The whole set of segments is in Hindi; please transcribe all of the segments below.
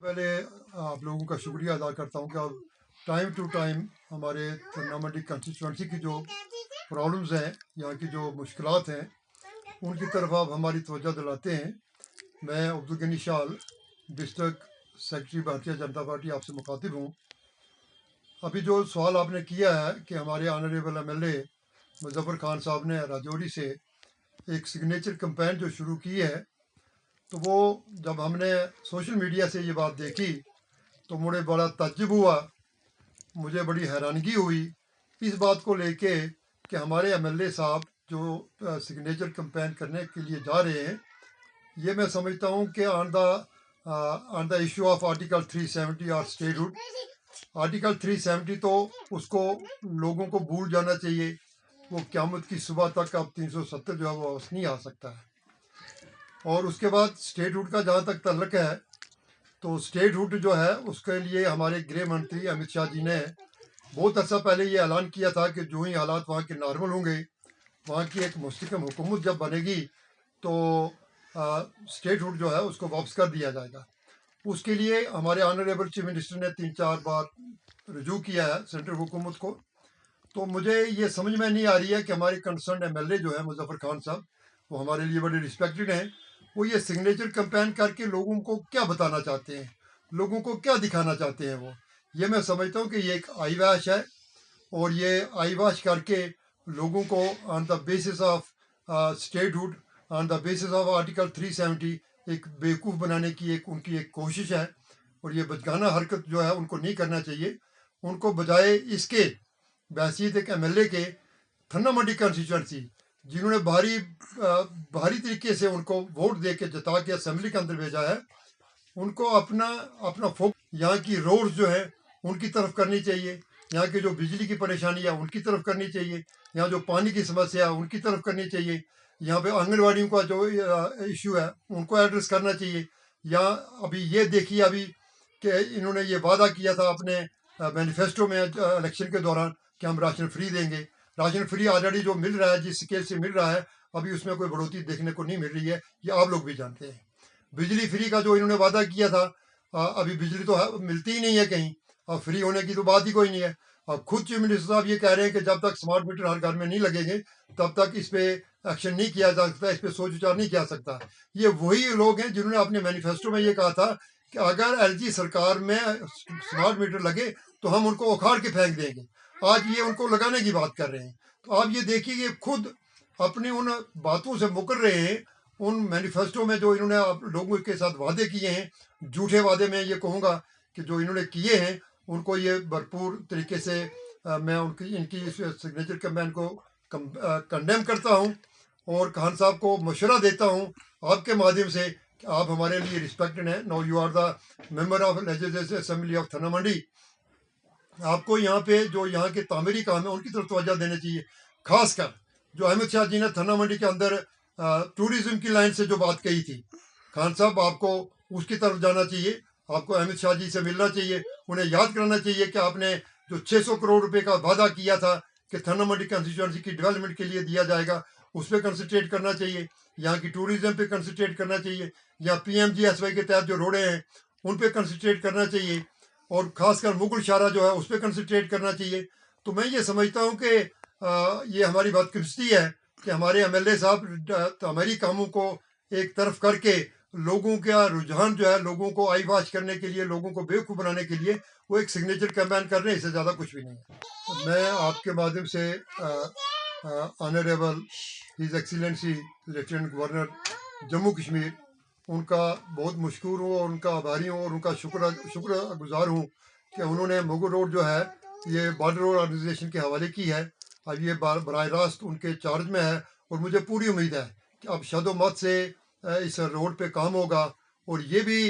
पहले आप लोगों का शुक्रिया अदा करता हूँ कि आप टाइम टू टाइम हमारे थन्नामंडी कंस्टिट्यूंसी की जो प्रॉब्लम्स हैं, यहाँ की जो मुश्किलात हैं, उनकी तरफ आप हमारी तवज्जो दिलाते हैं। मैं अब्दुल गनी शाल, district secretary Bharatiya Janata party, आपसे मुखातिब हूँ। अभी जो सवाल आपने किया है कि हमारे ऑनरेबल MLA मुज़फ़्फ़र खान साहब ने राजौरी से एक सिग्नेचर कैंपेन जो शुरू की है, तो वो जब हमने सोशल मीडिया से ये बात देखी तो मुझे बड़ा ताज्जुब हुआ, मुझे बड़ी हैरानगी हुई इस बात को लेके कि हमारे MLA साहब जो सिग्नेचर कैंपेन करने के लिए जा रहे हैं, ये मैं समझता हूँ कि on the issue of article 370 और स्टेटहुड, आर्टिकल 370 तो उसको लोगों को भूल जाना चाहिए। वो क़यामत की सुबह तक अब 370 जो है वो वापस नहीं आ सकता है। और उसके बाद स्टेटहुड का जहाँ तक तल्लक है, तो स्टेटहुड जो है उसके लिए हमारे गृह मंत्री अमित शाह जी ने बहुत अर्सा पहले ये ऐलान किया था कि जो ही हालात वहाँ के नॉर्मल होंगे, वहाँ की एक मुस्तकिम हुकूमत जब बनेगी तो स्टेटहुड जो है उसको वापस कर दिया जाएगा। उसके लिए हमारे ऑनरेबल चीफ मिनिस्टर ने 3-4 बार रजू किया है सेंट्रल हुकूमत को। तो मुझे ये समझ में नहीं आ रही है कि हमारे कंसर्न MLA जो है मुज़फ़्फ़र खान साहब, वो हमारे लिए बड़े रिस्पेक्टेड हैं, वो ये सिग्नेचर कैंपेन करके लोगों को क्या बताना चाहते हैं, लोगों को क्या दिखाना चाहते हैं। वो ये मैं समझता हूँ कि ये एक आई वैश है, और ये आई वैश करके लोगों को on the basis of statehood, on the basis of article 370 एक बेवकूफ़ बनाने की उनकी एक कोशिश है। और ये बचगाना हरकत जो है उनको नहीं करना चाहिए। उनको बजाय इसके बहसीत एक MLA के थन्नामंडी कंस्टिट्यूंसी, जिन्होंने भारी तरीके से उनको वोट दे के जिता के असेंबली के अंदर भेजा है, उनको अपना अपना फोकस यहाँ की रोड्स जो है उनकी तरफ करनी चाहिए, यहाँ की जो बिजली की परेशानी है उनकी तरफ करनी चाहिए, यहाँ जो पानी की समस्या है उनकी तरफ करनी चाहिए, यहाँ पे आंगनवाड़ियों का जो इशू है उनको एड्रेस करना चाहिए। यहाँ अभी ये देखिए अभी कि इन्होंने ये वादा किया था अपने मैनिफेस्टो में इलेक्शन के दौरान कि हम राशन फ्री देंगे। राशन फ्री ऑलरेडी जो मिल रहा है, जिस स्केल से मिल रहा है, अभी उसमें कोई बढ़ोतरी देखने को नहीं मिल रही है, ये आप लोग भी जानते हैं। बिजली फ्री का जो इन्होंने वादा किया था, अभी बिजली तो मिलती ही नहीं है कहीं, और फ्री होने की तो बात ही कोई नहीं है। और खुद चीफ मिनिस्टर साहब ये कह रहे हैं कि जब तक स्मार्ट मीटर हर घर में नहीं लगेंगे तब तक इस पे एक्शन नहीं किया जा सकता, इस पे सोच विचार नहीं किया सकता। ये वही लोग हैं जिन्होंने अपने मैनिफेस्टो में ये कहा था कि अगर LG सरकार में स्मार्ट मीटर लगे तो हम उनको उखाड़ के फेंक देंगे। आज ये उनको लगाने की बात कर रहे हैं। तो आप ये देखिए कि खुद अपनी उन बातों से मुकर रहे हैं। उन मैनिफेस्टो में जो इन्होंने आप लोगों के साथ वादे किए हैं, झूठे वादे में ये कहूँगा कि जो इन्होंने किए हैं उनको ये भरपूर तरीके से मैं इनकी इस सिग्नेचर कैंपेन को कंडेम करता हूँ, और खान साहब को मशवरा देता हूँ आपके माध्यम से कि आप हमारे लिए रिस्पेक्टेड हैं। Now you are the member of legislative assembly of Thanamandi. आपको यहाँ पे जो यहाँ के तामीरी काम है उनकी तरफ तवज्जो देनी चाहिए। खासकर जो अमित शाह जी ने थन्नामंडी के अंदर टूरिज्म की लाइन से जो बात कही थी, खान साहब आपको उसकी तरफ जाना चाहिए। आपको अमित शाह जी से मिलना चाहिए, उन्हें याद कराना चाहिए कि आपने जो 600 करोड़ रुपए का वादा किया था कि थन्नामंडी कंस्टिट्यूंसी की डेवलपमेंट के लिए दिया जाएगा, उस पर कंसनट्रेट करना चाहिए। यहाँ की टूरिज्म पे कंसनट्रेट करना चाहिए। यहाँ PMGSY के तहत जो रोडें हैं उन पर कंसनट्रेट करना चाहिए, और ख़ासकर मुगल शारा जो है उस पर कंसनट्रेट करना चाहिए। तो मैं ये समझता हूँ कि ये हमारी बदकिस्मती है कि हमारे MLA साहब हमारी कामों को एक तरफ करके लोगों का रुझान जो है, लोगों को आई वॉश करने के लिए, लोगों को बेवकूफ़ बनाने के लिए वो एक सिग्नेचर कैंपेन कर रहे हैं, इससे ज़्यादा कुछ भी नहीं है। तो मैं आपके माध्यम से honourable his excellency lieutenant governor Jammu Kashmir, उनका बहुत मशकूर हूँ और उनका आभारी हूँ और उनका शुक्रगुजार हूँ कि उन्होंने मुगल रोड जो है ये बॉर्डर रोड ऑर्गेनाइजेशन के हवाले की है। अब ये बराह रास्त उनके चार्ज में है, और मुझे पूरी उम्मीद है कि अब शदोमत से इस रोड पे काम होगा, और ये भी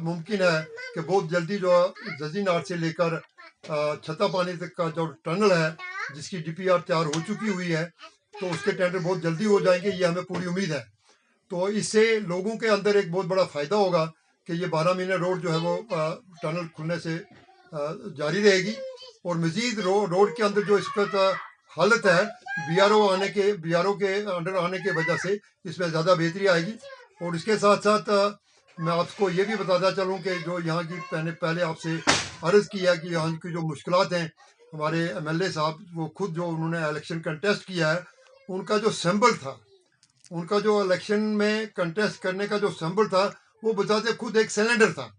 मुमकिन है कि बहुत जल्दी जो जजीनार से लेकर छत्ता पानी तक का जो टनल है जिसकी DPR तैयार हो चुकी हुई है, तो उसके टेंडर बहुत जल्दी हो जाएंगे, ये हमें पूरी उम्मीद है। तो इससे लोगों के अंदर एक बहुत बड़ा फ़ायदा होगा कि ये 12 महीने रोड जो है वो टनल खुलने से जारी रहेगी, और मज़ीद रोड के अंदर जो इस वक्त हालत है BRO के अंडर आने के वजह से इसमें ज़्यादा बेहतरी आएगी। और इसके साथ साथ मैं आपको ये भी बताता चलूँ कि जो यहाँ की मैंने पहले आपसे अर्ज़ किया कि यहाँ की जो मुश्किलात हैं, हमारे एमएलए साहब वो खुद जो उन्होंने इलेक्शन कंटेस्ट किया है, उनका जो सिंबल था, उनका जो इलेक्शन में कंटेस्ट करने का जो सिंबल था, वो बताते खुद एक सिलेंडर था।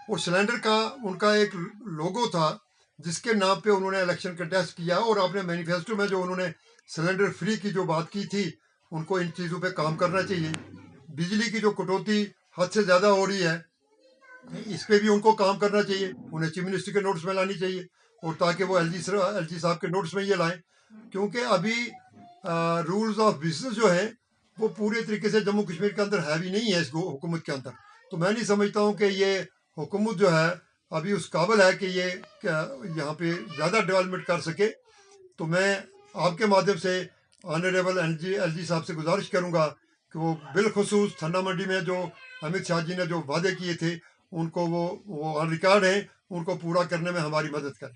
वो सिलेंडर का उनका एक लोगो था जिसके नाम पे उन्होंने इलेक्शन कंटेस्ट किया। और अपने मैनिफेस्टो में जो उन्होंने सिलेंडर फ्री की जो बात की थी, उनको इन चीज़ों पे काम करना चाहिए। बिजली की जो कटौती हद से ज़्यादा हो रही है, इस पे भी उनको काम करना चाहिए, उन्हें चीफ मिनिस्टर के नोट्स में लानी चाहिए, और ताकि वो एलजी साहब के नोट्स में ये लाएं, क्योंकि अभी रूल्स ऑफ बिजनेस जो है वो पूरे तरीके से जम्मू कश्मीर के अंदर है भी नहीं है इस हुकूमत के अंदर। तो मैं नहीं समझता हूँ कि ये हुकूमत जो है अभी उस काबिल है कि ये यहाँ पे ज़्यादा डेवलपमेंट कर सके। तो मैं आपके माध्यम से ऑनरेबल एलजी साहब से गुजारिश करूँगा कि वो बिलखसूस थन्ना मंडी में जो अमित शाह जी ने जो वादे किए थे, उनको वो ऑन रिकॉर्ड हैं, उनको पूरा करने में हमारी मदद करें।